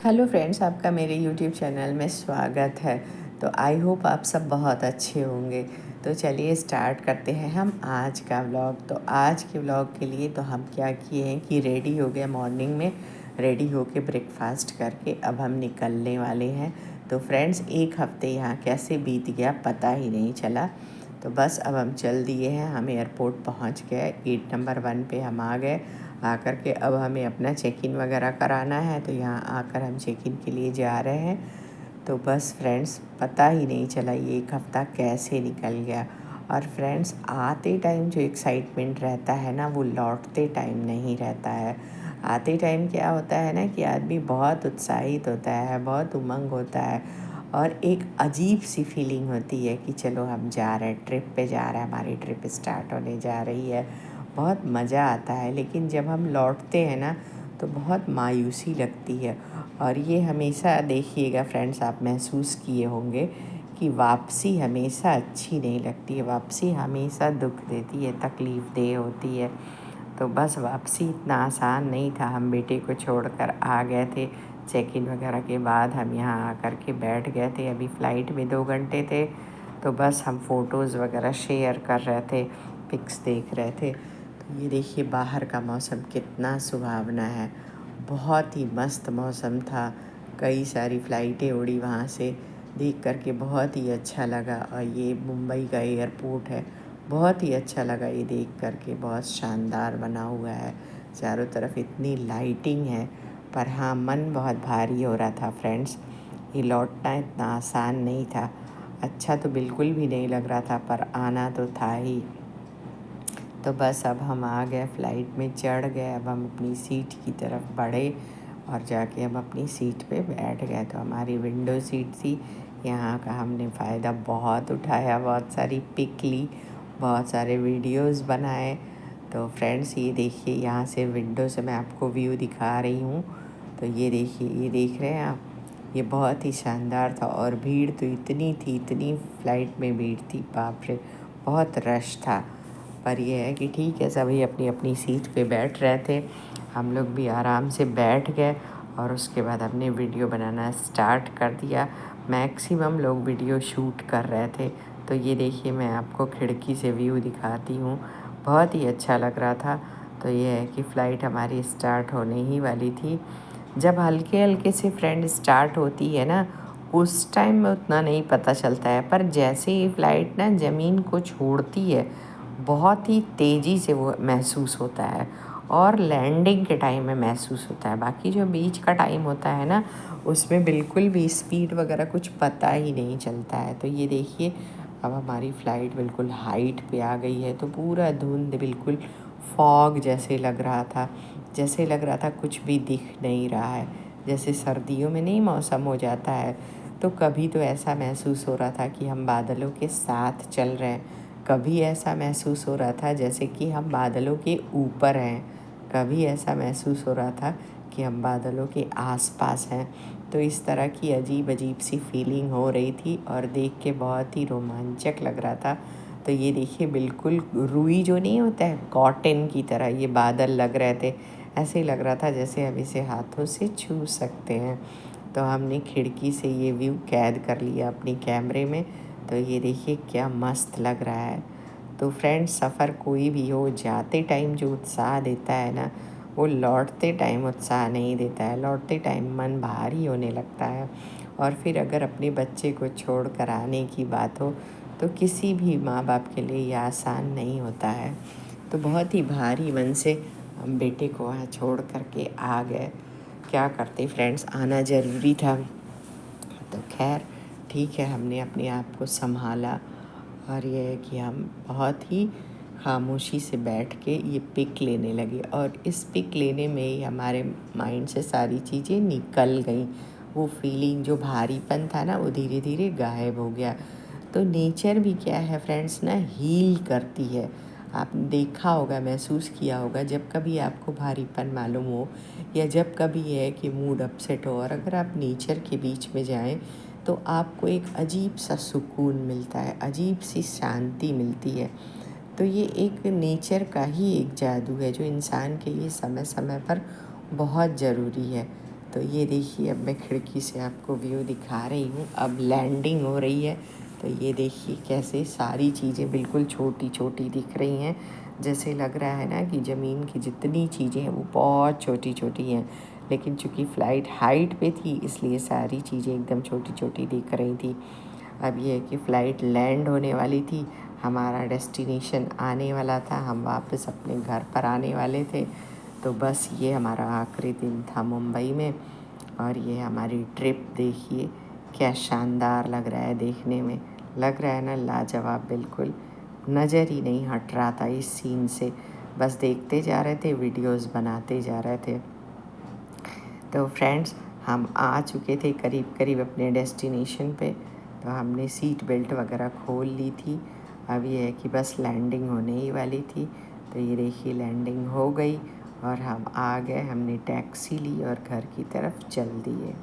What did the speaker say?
Hello friends, आपका मेरे YouTube channel में स्वागत है। तो आई होप आप सब बहुत अच्छे होंगे। तो चलिए स्टार्ट करते हैं हम आज का व्लॉग। तो आज के व्लॉग के लिए तो हम क्या किए हैं कि रेडी हो गए, मॉर्निंग में रेडी होके ब्रेकफास्ट करके अब हम निकलने वाले हैं। तो फ्रेंड्स, एक हफ़्ते यहाँ कैसे बीत गया पता ही नहीं चला। तो बस अब हम चल दिए हैं, हम एयरपोर्ट पहुँच गए, गेट नंबर 1 पे हम आ गए। आकर के अब हमें अपना चेक इन वगैरह कराना है, तो यहाँ आकर हम चेक इन के लिए जा रहे हैं। तो बस फ्रेंड्स, पता ही नहीं चला ये एक हफ़्ता कैसे निकल गया। और फ्रेंड्स, आते टाइम जो एक्साइटमेंट रहता है ना, वो लौटते टाइम नहीं रहता है। आते टाइम क्या होता है ना कि आदमी बहुत उत्साहित होता है, बहुत उमंग होता है और एक अजीब सी फीलिंग होती है कि चलो हम जा रहे हैं, ट्रिप पे जा रहे हैं, हमारी ट्रिप स्टार्ट होने जा रही है, बहुत मज़ा आता है। लेकिन जब हम लौटते हैं ना तो बहुत मायूसी लगती है। और ये हमेशा देखिएगा फ्रेंड्स, आप महसूस किए होंगे कि वापसी हमेशा अच्छी नहीं लगती है, वापसी हमेशा दुख देती है, तकलीफ़ देह होती है। तो बस वापसी इतना आसान नहीं था। हम बेटे को छोड़कर आ गए थे, चेक इन वगैरह के बाद हम यहाँ आकर के बैठ गए थे। अभी फ़्लाइट में 2 घंटे थे, तो बस हम फ़ोटोज़ वगैरह शेयर कर रहे थे, पिक्स देख रहे थे। तो ये देखिए बाहर का मौसम कितना सुहावना है, बहुत ही मस्त मौसम था। कई सारी फ़्लाइटें उड़ी वहाँ से, देख कर के बहुत ही अच्छा लगा। और ये मुंबई का एयरपोर्ट है, बहुत ही अच्छा लगा ये देख कर के, बहुत शानदार बना हुआ है, चारों तरफ इतनी लाइटिंग है। पर हाँ, मन बहुत भारी हो रहा था फ्रेंड्स, ये लौटना इतना आसान नहीं था। अच्छा तो बिल्कुल भी नहीं लग रहा था, पर आना तो था ही। तो बस अब हम आ गए, फ़्लाइट में चढ़ गए, अब हम अपनी सीट की तरफ बढ़े और जाके हम अपनी सीट पे बैठ गए। तो हमारी विंडो सीट थी, यहाँ का हमने फ़ायदा बहुत उठाया, बहुत सारी पिक ली, बहुत सारे वीडियोस बनाए। तो फ्रेंड्स, ये देखिए यहाँ से विंडो से मैं आपको व्यू दिखा रही हूँ। तो ये देखिए, ये देख रहे हैं आप, ये बहुत ही शानदार था। और भीड़ तो इतनी थी, इतनी फ़्लाइट में भीड़ थी, बाप रे, बहुत रश था। पर यह है कि ठीक है, सभी अपनी अपनी सीट पे बैठ रहे थे, हम लोग भी आराम से बैठ गए और उसके बाद हमने वीडियो बनाना स्टार्ट कर दिया। मैक्सिमम लोग वीडियो शूट कर रहे थे। तो ये देखिए, मैं आपको खिड़की से व्यू दिखाती हूँ, बहुत ही अच्छा लग रहा था। तो ये है कि फ़्लाइट हमारी स्टार्ट होने ही वाली थी। जब हल्के हल्के से फ्रेंड स्टार्ट होती है ना, उस टाइम में उतना नहीं पता चलता है, पर जैसे ही फ़्लाइट ना ज़मीन को छोड़ती है, बहुत ही तेज़ी से वो महसूस होता है और लैंडिंग के टाइम में महसूस होता है। बाकी जो बीच का टाइम होता है ना, उसमें बिल्कुल भी स्पीड वगैरह कुछ पता ही नहीं चलता है। तो ये देखिए, अब हमारी फ़्लाइट बिल्कुल हाइट पे आ गई है, तो पूरा धुंध, बिल्कुल फॉग जैसे लग रहा था, जैसे लग रहा था कुछ भी दिख नहीं रहा है। जैसे सर्दियों में नहीं मौसम हो जाता है, तो कभी तो ऐसा महसूस हो रहा था कि हम बादलों के साथ चल रहे हैं, कभी ऐसा महसूस हो रहा था जैसे कि हम बादलों के ऊपर हैं, कभी ऐसा महसूस हो रहा था कि हम बादलों के आसपास हैं। तो इस तरह की अजीब अजीब सी फीलिंग हो रही थी और देख के बहुत ही रोमांचक लग रहा था। तो ये देखिए, बिल्कुल रुई जो नहीं होता है, कॉटन की तरह ये बादल लग रहे थे। ऐसे ही लग रहा था जैसे हम इसे हाथों से छू सकते हैं। तो हमने खिड़की से ये व्यू कैद कर लिया अपनी कैमरे में। तो ये देखिए क्या मस्त लग रहा है। तो फ्रेंड्स, सफ़र कोई भी हो, जाते टाइम जो उत्साह देता है ना, वो लौटते टाइम उत्साह नहीं देता है। लौटते टाइम मन भारी होने लगता है। और फिर अगर अपने बच्चे को छोड़ कर आने की बात हो, तो किसी भी माँ बाप के लिए ये आसान नहीं होता है। तो बहुत ही भारी मन से हम बेटे को वहाँ छोड़ कर के आ गए। क्या करते फ्रेंड्स, आना ज़रूरी था। तो खैर ठीक है, हमने अपने आप को संभाला और ये है कि हम बहुत ही खामोशी से बैठ के ये पिक लेने लगे। और इस पिक लेने में ही हमारे माइंड से सारी चीज़ें निकल गई। वो फीलिंग, जो भारीपन था ना, वो धीरे धीरे गायब हो गया। तो नेचर भी क्या है फ्रेंड्स ना, हील करती है। आपने देखा होगा, महसूस किया होगा, जब कभी आपको भारीपन मालूम हो या जब कभी है कि मूड अपसेट हो, और अगर आप नेचर के बीच में जाएं, तो आपको एक अजीब सा सुकून मिलता है, अजीब सी शांति मिलती है। तो ये एक नेचर का ही एक जादू है जो इंसान के लिए समय समय पर बहुत ज़रूरी है। तो ये देखिए अब मैं खिड़की से आपको व्यू दिखा रही हूँ। अब लैंडिंग हो रही है, तो ये देखिए कैसे सारी चीज़ें बिल्कुल छोटी छोटी दिख रही हैं। जैसे लग रहा है ना कि ज़मीन की जितनी चीज़ें हैं वो बहुत छोटी छोटी हैं, लेकिन चूँकि फ़्लाइट हाइट पे थी इसलिए सारी चीज़ें एकदम छोटी छोटी दिख रही थी। अब ये है कि फ़्लाइट लैंड होने वाली थी, हमारा डेस्टिनेशन आने वाला था, हम वापस अपने घर पर आने वाले थे। तो बस ये हमारा आखिरी दिन था मुंबई में। और ये हमारी ट्रिप देखिए क्या शानदार लग रहा है देखने में। लग रहा है ना लाजवाब, बिल्कुल नज़र ही नहीं हट रहा था इस सीन से। बस देखते जा रहे थे, वीडियोस बनाते जा रहे थे। तो फ्रेंड्स, हम आ चुके थे करीब करीब अपने डेस्टिनेशन पे। तो हमने सीट बेल्ट वगैरह खोल ली थी। अब ये है कि बस लैंडिंग होने ही वाली थी। तो ये देखिए लैंडिंग हो गई और हम आ गए। हमने टैक्सी ली और घर की तरफ चल दिए।